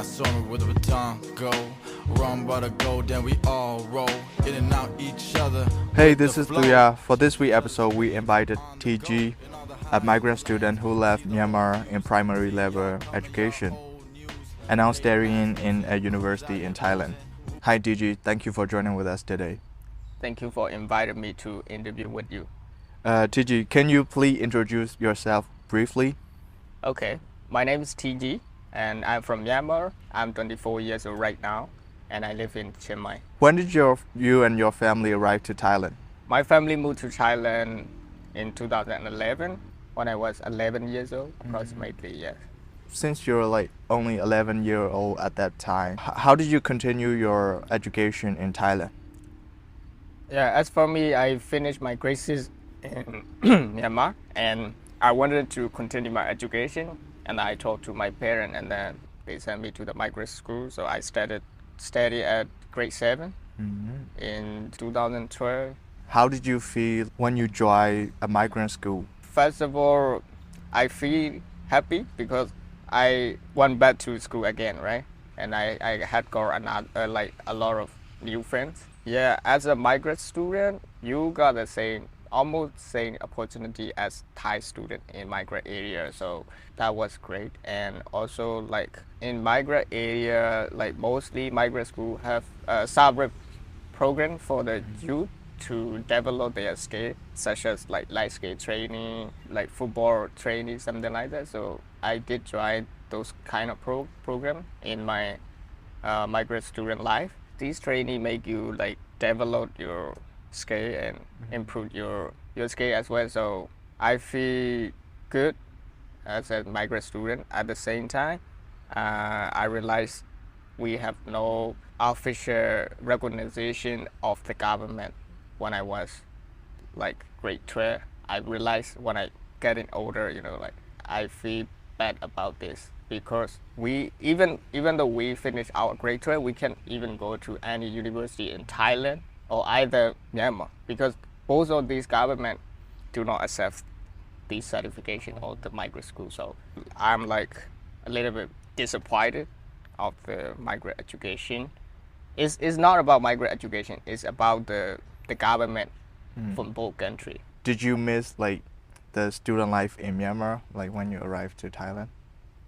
Pass on me with a baton, go. Run by the gold, then we all roll in and out each other. Hey, this is Luya. For this week's episode, we invited TG, a migrant student who left Myanmar in primary level education and now studying in a university in Thailand. Hi TG, thank you for joining with us today. Thank you for inviting me to interview with you. TG, can you please introduce yourself briefly? Okay, my name is TG and I'm from Myanmar. I'm 24 years old right now and I live in Chiang Mai. When did you and your family arrive to Thailand? My family moved to Thailand in 2011 when I was 11 years old, approximately, yes. Since you're like only 11 years old at that time, how did you continue your education in Thailand? Yeah, as for me, I finished my grade 6 in Myanmar and I wanted to continue my education and I talked to my parents and then they sent me to the migrant school. So I started study at grade 7 in 2012. How did you feel when you joined a migrant school? First of all, I feel happy because I went back to school again, right? And I had got a lot of new friends. Yeah, as a migrant student, you got the almost same opportunity as Thai student in migrant area. So that was great. And also like in migrant area, like mostly migrant school have a summer program for the youth to develop their skill, such as like light skill training, like football training, something like that. So I did try those kind of program in my migrant student life. These training make you like develop your skill and improve your skill as well. So I feel good as a migrant student. At the same time, I realized we have no official recognition of the government when I was like grade 12. I realized when I getting older, like I feel bad about this because even though we finish our grade 12, we can even go to any university in Thailand or either Myanmar because both of these government do not accept this certification of the migrant school. So I'm like a little bit disappointed of the migrant education. It's not about migrant education, it's about the government from both countries. Did you miss like the student life in Myanmar, like when you arrived to Thailand?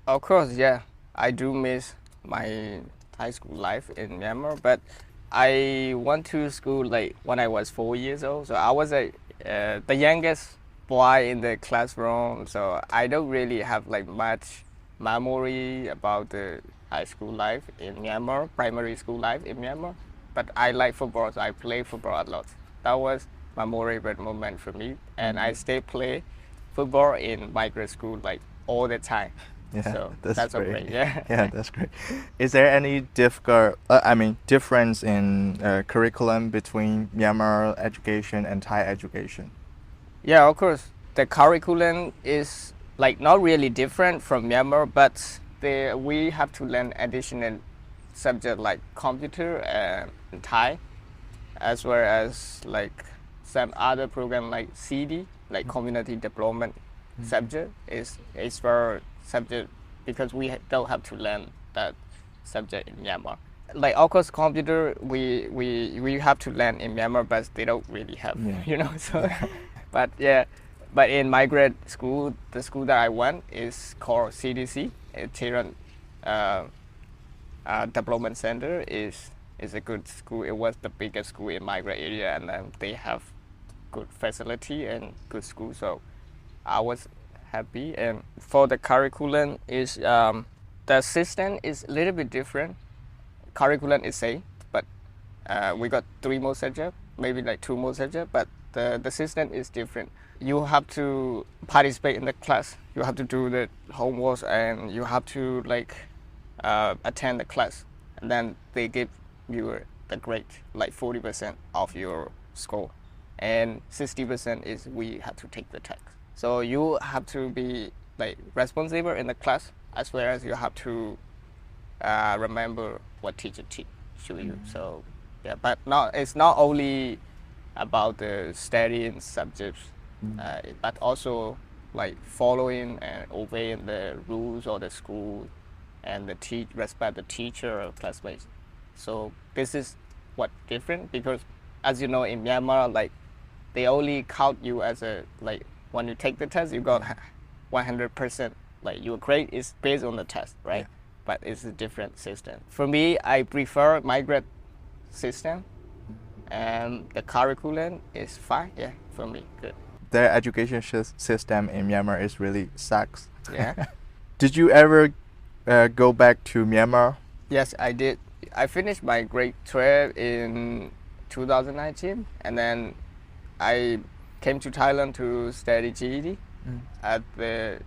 Of course, yeah. I do miss my high school life in Myanmar, but I went to school like when I was 4 years old. So I was the youngest boy in the classroom. So I don't really have like much memory about the high school life in Myanmar, primary school life in Myanmar. But I like football, so I play football a lot. That was a memorable moment for me. And I still play football in migrant school like all the time. Yeah, so that's great. great. Yeah. Yeah, that's great. Is there any difference in curriculum between Myanmar education and Thai education? Yeah, of course. The curriculum is like not really different from Myanmar, but we have to learn additional subject like computer and Thai, as well as like some other program like CD, like community development subject is for subject because we don't have to learn that subject in Myanmar. Like of course computer we have to learn in Myanmar, but they don't really have, so but in migrant school, the school that I went is called CDC, Children Development Center is a good school. It was the biggest school in migrant area and they have good facility and good school, so I was happy. And for the curriculum is the system is a little bit different. Curriculum is same, but we got 3 more subjects, maybe like 2 more subjects, but the system is different. You have to participate in the class, you have to do the homework, and you have to like attend the class, and then they give you the grade, like 40% of your score, and 60% is we have to take the test. So you have to be like responsible in the class, as well as you have to remember what teacher teach to you. So yeah, but it's not only about the studying subjects, but also like following and obeying the rules of the school and respect the teacher or classmates. So this is what different, because as you know, in Myanmar, like they only count you as a, like when you take the test you got 100%, like your grade is based on the test, right? Yeah. But it's a different system. For me, I prefer migrant system, and the curriculum is fine. Yeah, for me, good. Their education system in Myanmar is really sucks. Yeah. Did you ever go back to Myanmar? Yes, I did. I finished my grade 12 in 2019, and then I came to Thailand to study GED at the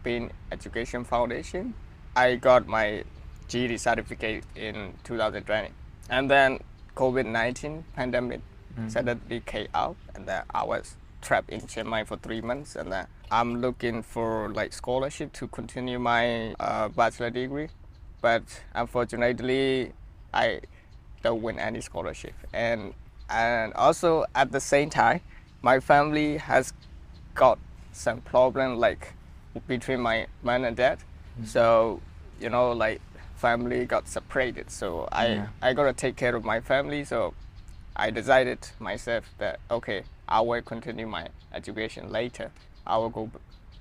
DVB Education Foundation. I got my GED certificate in 2020, and then COVID-19 pandemic suddenly came out, and then I was trapped in Chiang Mai for 3 months, and then I'm looking for like scholarship to continue my bachelor degree, but unfortunately I don't win any scholarship, and also at the same time my family has got some problem like between my mom and dad. So you know, like family got separated, so I gotta take care of my family. So I decided myself that okay, I will continue my education later. I will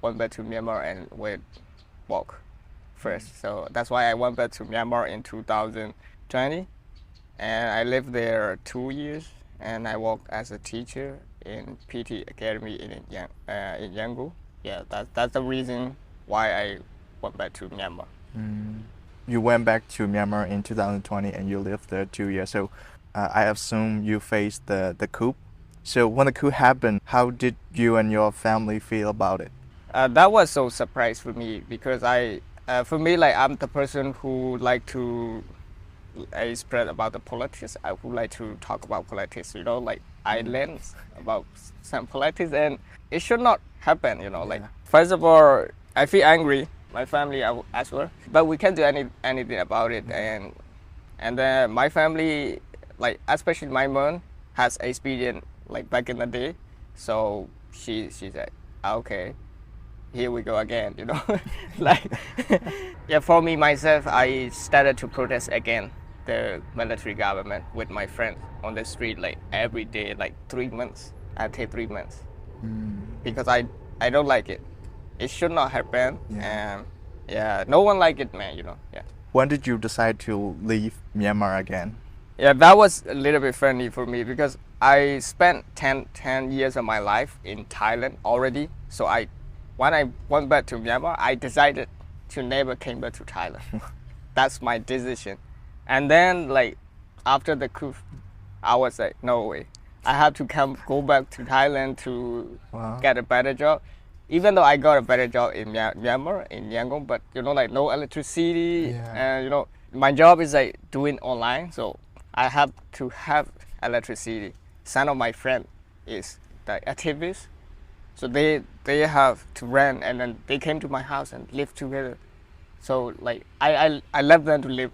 went back to Myanmar and will work first. So that's why I went back to Myanmar in 2020, and I lived there 2 years, and I worked as a teacher in PT Academy in Yangon. Yeah, that's the reason why I went back to Myanmar. You went back to Myanmar in 2020 and you lived there 2 years. So I assume you faced the coup. So when the coup happened, how did you and your family feel about it? That was so surprise for me, because for me, like I'm the person who like to spread about the politics. I would like to talk about politics. You know, like I learned about some politics, and it should not happen. You know, like first of all, I feel angry. My family as well, but we can't do anything about it. And then my family, like especially my mom, has experience like back in the day, so she said, okay, here we go again, you know. Like yeah, for me myself, I started to protest again the military government with my friends on the street, like every day, like 3 months. I take 3 months because I don't like it. It should not happen, and yeah, no one like it, man, you know. Yeah. When did you decide to leave Myanmar again? Yeah, that was a little bit funny for me, because I spent 10 years of my life in Thailand already. So when I went back to Myanmar, I decided to never came back to Thailand. That's my decision. And then like after the coup, I was like, no way, I have to go back to Thailand to get a better job. Even though I got a better job in Myanmar, in Yangon, but you know, like no electricity, and you know, my job is like doing online, so I have to have electricity. Some of my friend is the activist, so they have to rent, and then they came to my house and live together. So like I left them to live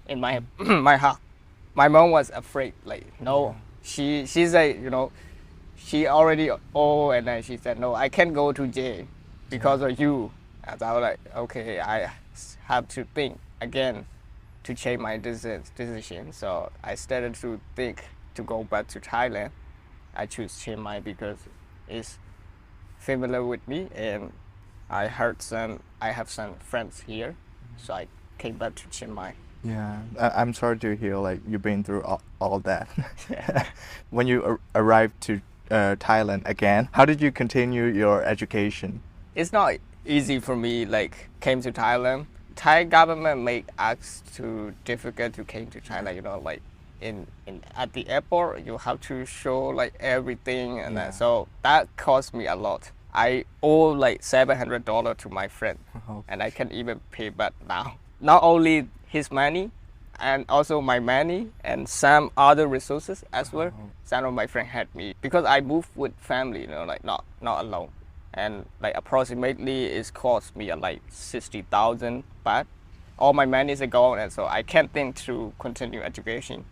in my my house. My mom was afraid, like no, she's like, you know, she already old, and then she said, no, I can't go to jail because of you. And I was like, okay, I have to think again to change my decision. So I started to think to go back to Thailand. I choose Chiang Mai because it's familiar with me, and I have some friends here, so I came back to Chiang Mai. Yeah, I'm sorry to hear like you've been through all that. When you arrived to Thailand again, how did you continue your education? It's not easy for me, like came to Thailand. Thai government make us too difficult to came to China, you know, like at the airport you have to show like everything, and then, so that cost me a lot. I owe like $700 to my friend, and I can't even pay back now. Not only his money, and also my money and some other resources as well. Some of my friends helped me because I moved with family, you know, like not alone. And like approximately it's cost me like 60,000 baht. All my money is gone, and so I can't think to continue education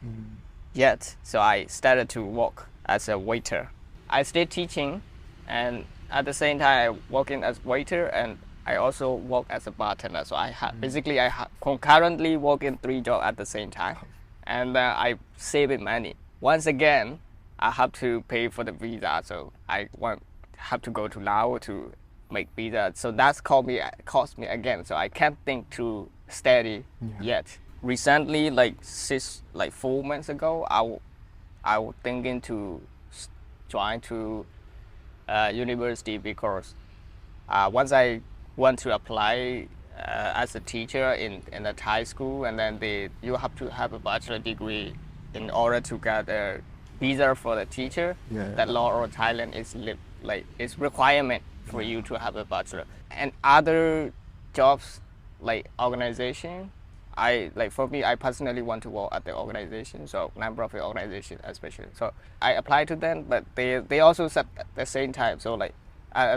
yet. So I started to work as a waiter. I stayed teaching, and at the same time I working as waiter, and I also work as a bartender. So basically concurrently work in 3 jobs at the same time, and I save money. Once again, I have to pay for the visa, so have to go to Laos to make visa. So that's cost me again. So I can't think to study yet. Recently, like 4 months ago, I was thinking to join to university because once I want to apply as a teacher in a Thai school, and then you have to have a bachelor degree in order to get a visa for the teacher. Yeah. That law of Thailand is it's requirement for you to have a bachelor. And other jobs like organization, for me, I personally want to work at the organization, so non-profit organization especially. So I applied to them, but they also said at the same time, so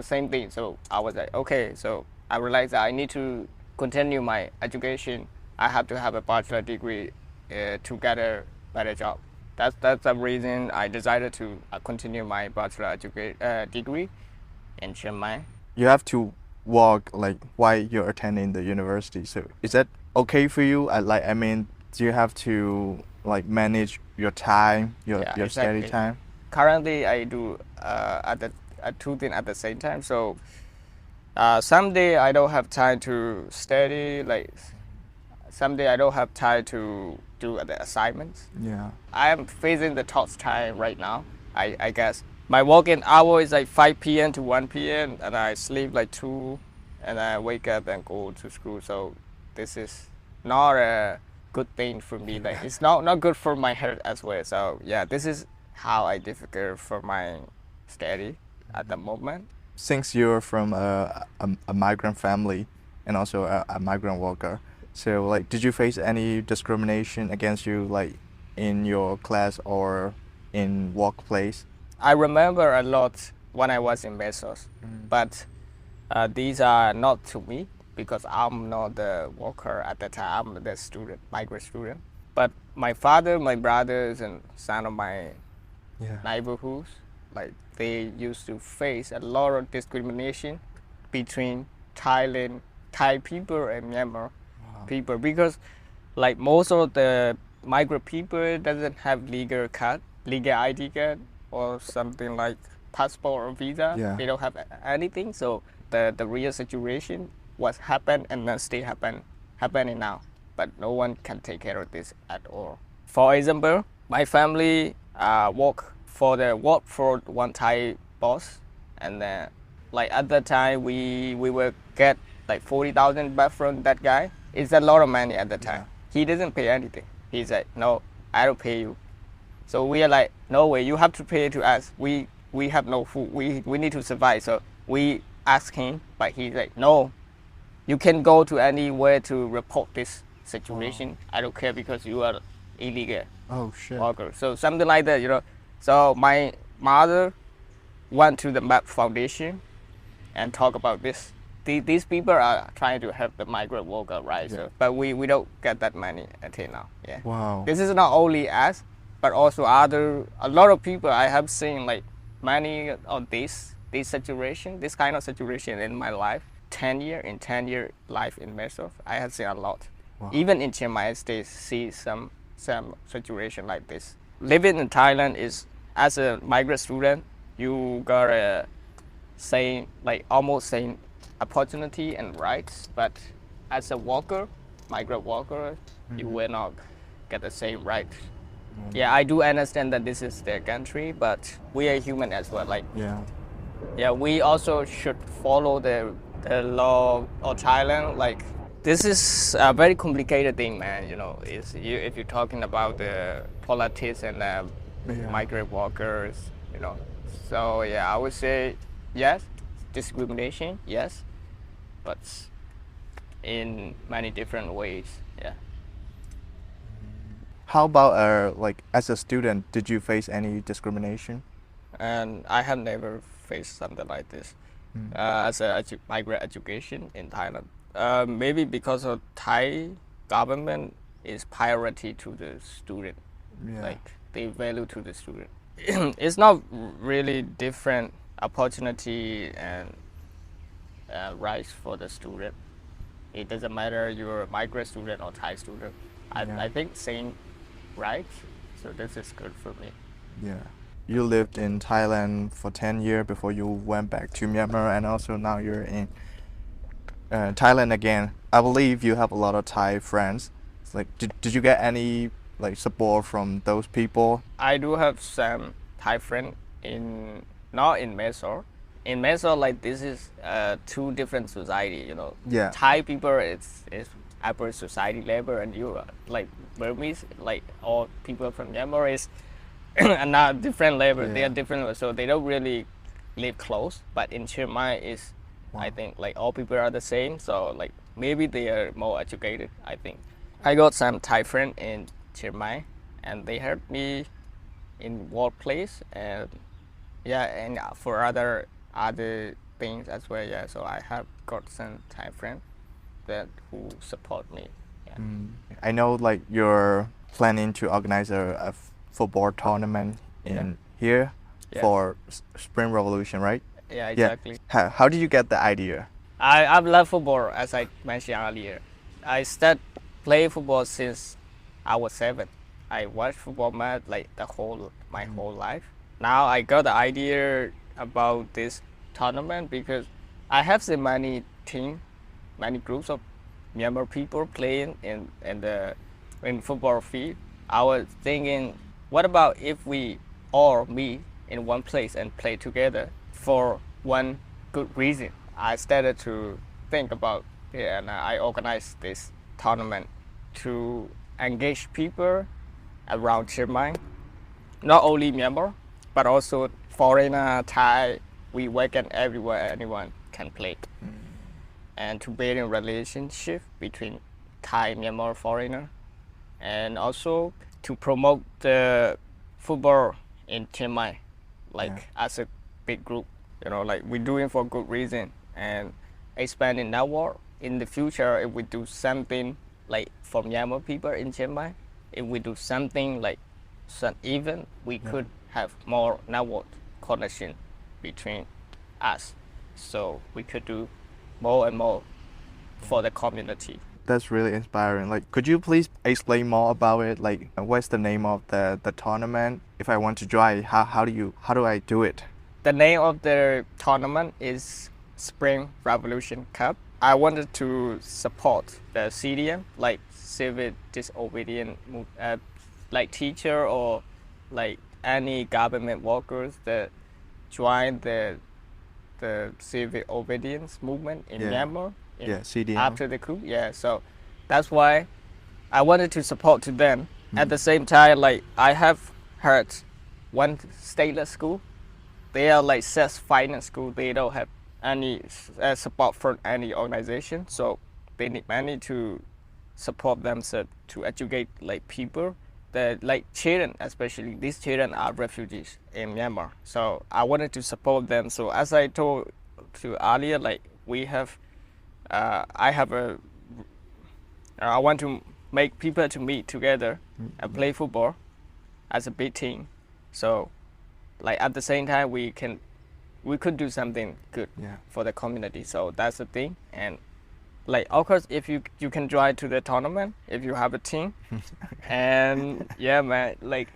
same thing. So I was like, okay, so I realized that I need to continue my education. I have to have a bachelor degree to get a better job. That's the reason I decided to continue my bachelor degree in Chiang Mai. You have to walk like while you're attending the university. So is that okay for you? I mean, do you have to like manage your time, your study time? Currently, I do two things at the same time. So someday I don't have time to study. Someday I don't have time to do the assignments. Yeah. I am facing the tough time right now. I guess my working hour is like 5 p.m. to 1 p.m. and I sleep like 2, and I wake up and go to school. So this is not a good thing for me. Like it's not good for my health as well. So yeah, this is how I difficult for my study at the moment. Since you're from a migrant family and also a migrant worker, so like, did you face any discrimination against you, like in your class or in workplace? I remember a lot when I was in Mesos, but these are not to me because I'm not the worker at the time. I'm the student, migrant student. But my father, my brothers, and some of my neighborhoods, like they used to face a lot of discrimination between Thai people and Myanmar people, because like most of the migrant people doesn't have legal ID card or something like passport or visa. Yeah. They don't have anything. So the real situation was happened and then still happening now, but no one can take care of this at all. For example, my family work for one Thai boss, and then like at that time we will get like 40,000 baht from that guy. It's a lot of money at the time. He doesn't pay anything. He's like, no, I don't pay you. So we are like, no way, you have to pay to us. We have no food. We need to survive. So we ask him, but he's like, no, you can go to anywhere to report this situation. I don't care because you are illegal worker. So something like that, you know. So my mother went to the DVB Foundation and talk about this. These people are trying to help the migrant worker, right? So, but we don't get that money until now. Yeah. Wow. This is not only us, but also a lot of people I have seen like many of this kind of situation in my life. 10 year life in Mesos, I have seen a lot. Wow. Even in Chiang Mai, they see some situation like this. Living in Thailand is, as a migrant student, you got a almost same opportunity and rights, but as a migrant worker, you will not get the same rights. Yeah, I do understand that this is their country, but we are human as well. We also should follow the law of Thailand. Like, this is a very complicated thing, man. You know, if you're talking about the politics and migrant workers, you know. So yeah, I would say yes, discrimination, yes, but in many different ways. Yeah. How about like as a student, did you face any discrimination? And I have never faced something like this as a migrant education in Thailand. Maybe because of Thai government is priority to the student, like they value to the student. It's not really different opportunity and rights for the student. It doesn't matter you're a migrant student or Thai student. I think same rights. So this is good for me. Yeah. You lived in Thailand for 10 years before you went back to Myanmar, and also now you're in Thailand again. I believe you have a lot of Thai friends. It's like, did you get any like support from those people? I do have some Thai friend not in Mysore. In Mysore, like this is two different society. You know, Yeah. Thai people is upper society level, and you like Burmese, like all people from Myanmar is another different level. They are Yeah. different, so they don't really live close. But in Chiang Mai is, I think like all people are the same. So like maybe they are more educated. I think I got some Thai friend in Chiang Mai, and they helped me in workplace and and for other things as well. Yeah, so I have got some Thai friends that who support me. Yeah. I know like you're planning to organize a football tournament in here Yes. for Spring Revolution, right? Yeah, exactly. How did you get the idea? I love football, as I mentioned earlier. I started playing football since I was 7. I watched football match like my whole life. Now I got the idea about this tournament because I have seen many groups of Myanmar people playing in football field. I was thinking, what about if we all meet in one place and play together for one good reason? I started to think about it, and I organized this tournament to engage people around Chiang Mai, not only Myanmar, but also foreigner, Thai. We welcome everywhere, anyone can play. And to build a relationship between Thai, Myanmar, foreigner, and also to promote the football in Chiang Mai, like as a big group. You know, like we're doing for good reason and expanding network. In the future, if we do something like for Myanmar people in Chiang Mai, if we do something like some event, we could have more network connection between us. So we could do more and more for the community. That's really inspiring. Like, could you please explain more about it? Like, what's the name of the tournament? If I want to join, how do I do it? The name of the tournament is Spring Revolution Cup. I wanted to support the CDM, like civil disobedient, like teacher or like any government workers that join the civil obedience movement in Myanmar. CDM. After the coup. Yeah, so that's why I wanted to support to them. At the same time, like I have heard one stateless school, they are like self-finance school. They don't have any support from any organization, so they need money to support themselves to educate like people that like children, especially these children are refugees in Myanmar. So I wanted to support them. So as I told to earlier, like we have I want to make people to meet together and play football as a big team. So like at the same time we could do something good for the community. So that's the thing. And like of course if you can join to the tournament if you have a team. And yeah man, like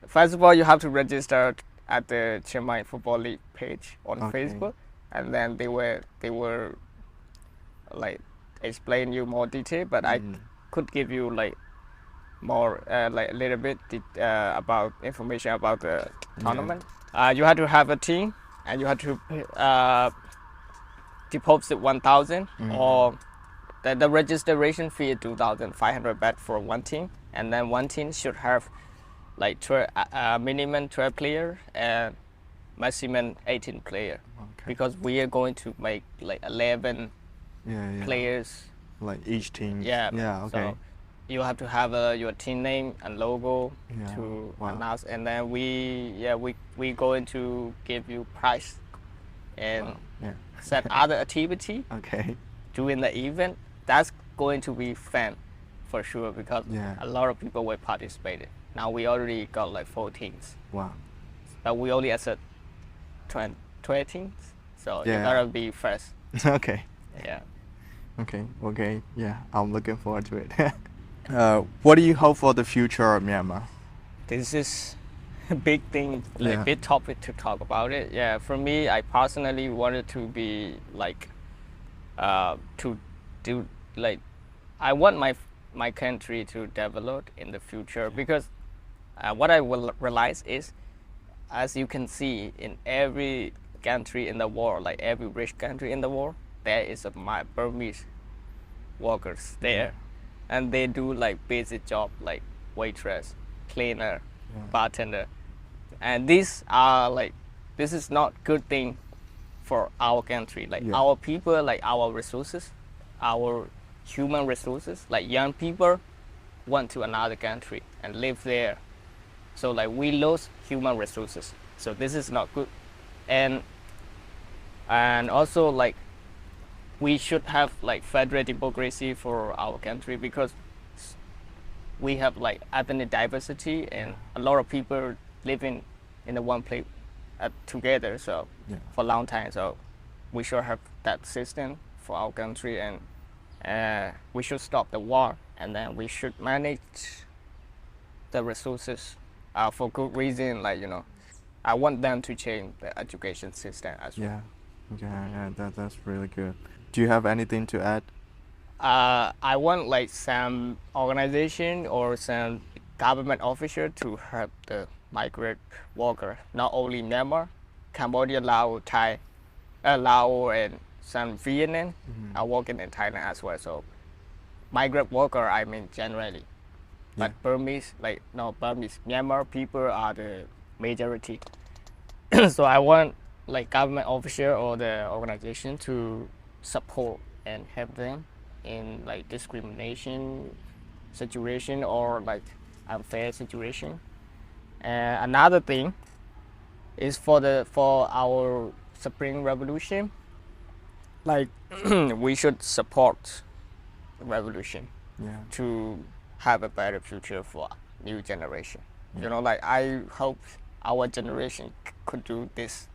first of all you have to register at the Chiang Mai Football League page on Facebook, and then they were like explain you more detail, but I could give you like more like a little bit about information about the tournament. You have to have a team and you have to deposit 1,000 or the registration fee is 2,500 baht for one team, and then one team should have like minimum 12 players and maximum 18 players, because we are going to make like 11 players, like each team. Okay. So you have to have your team name and logo to announce, and then we going to give you prize and set other activity during the event. That's going to be fun for sure, because a lot of people will participate. Now we already got like 4 teams. Wow. But we only accept 20 teams, so you gotta be first. Okay. Yeah. Okay. Yeah, I'm looking forward to it. What do you hope for the future of Myanmar? This is a big thing, like Yeah. big topic to talk about it. Yeah, for me, I personally wanted to be like, to do like, I want my country to develop in the future because what I will realize is, as you can see in every country in the world, like every rich country in the world, there is my Burmese workers there, and they do like basic job like waitress, cleaner, bartender, and these are like, this is not good thing for our country. Like our people, like our resources, our human resources, like young people went to another country and live there. So like we lose human resources. So this is not good. And also like we should have like federal democracy for our country because we have like ethnic diversity and a lot of people living in the one place together. So for a long time. So we should have that system for our country, and we should stop the war, and then we should manage the resources for good reason. Like, I want them to change the education system as well. Yeah, that's really good. Do you have anything to add? I want like some organization or some government official to help the migrant worker, not only Myanmar, Cambodia, Laos, Thai, Laos, and some Vietnam are working in Thailand as well. So migrant worker, I mean generally, but Burmese, like no Burmese, Myanmar people are the majority. So I want like government official or the organization to support and help them in like discrimination situation or like unfair situation. And another thing is for our Spring Revolution, like we should support the revolution to have a better future for new generation. Like I hope our generation could do this,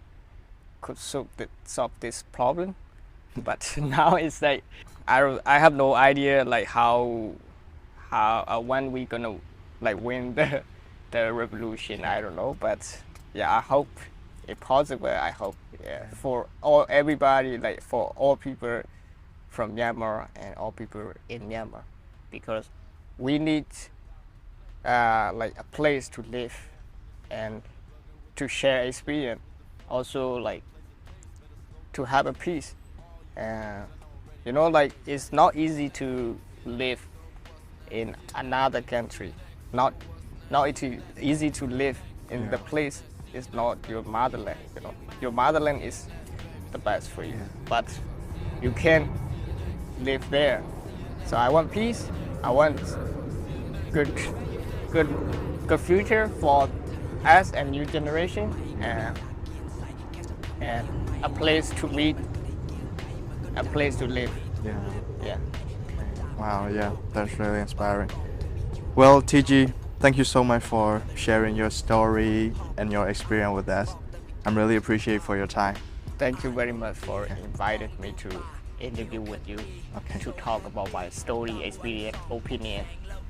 could solve this problem. But now it's like I have no idea like how when we gonna like win the revolution. I don't know, but yeah, I hope if possible. I hope for everybody, like for all people from Myanmar and all people in Myanmar, because we need like a place to live and to share experience, also like to have a peace. Like it's not easy to live in another country. Not easy to live in the place. It's not your motherland. Your motherland is the best for you, but you can't live there. So I want peace. I want good future for us and new generation, and a place to meet, a place to live. Yeah. Wow, yeah, that's really inspiring. Well, TG, thank you so much for sharing your story and your experience with us. I'm really appreciate for your time. Thank you very much for inviting me to interview with you, to talk about my story, experience, opinion.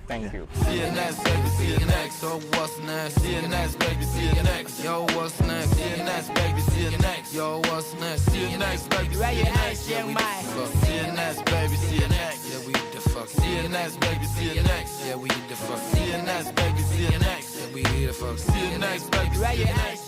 Thank you. See you next, baby, see you next. So what's next? See you next, baby, see you next. Yo, what's next? See you next, baby, see you next. Yo, what's next? See you next, baby, see you next. Yeah, we the fuck. See you next, baby, see you next. Yeah, we the fuck. See you next, baby, see you next. Yeah, we the fuck. See you next, baby, see you next. Yeah, we the fuck. See you next, baby, see you next.